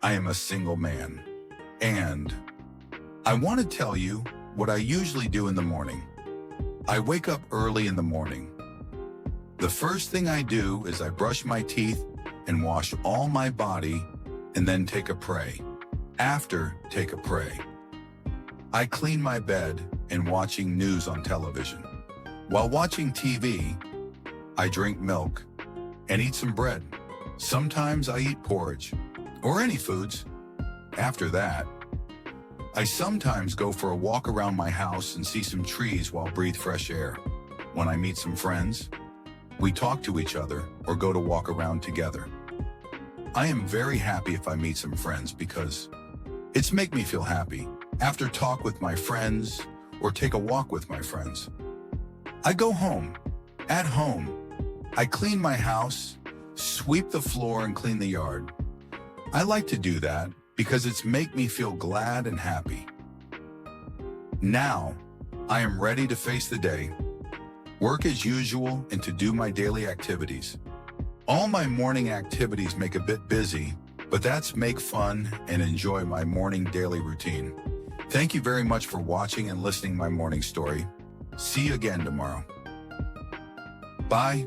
I am a single man. And I want to tell you what I usually do in the morning. I wake up early in the morning. The first thing I do is I brush my teeth and wash all my body and then take a pray. After take a pray, I clean my bed and watching news on television. While watching TV, I drink milk and eat some bread. Sometimes I eat porridge or any foods. After that, I sometimes go for a walk around my house and see some trees while breathe fresh air. When I meet some friends, we talk to each other or go to walk around together. I am very happy if I meet some friends because it's make me feel happy. After talk with my friends or take a walk with my friends, I go home. At home, I clean my house, sweep the floor and clean the yard. I like to do that because it's make me feel glad and happy. Now, I am ready to face the day, work as usual and to do my daily activities. All my morning activities make a bit busy, but that's make fun and enjoy my morning daily routine. Thank you very much for watching and listening my morning story. See you again tomorrow. Bye.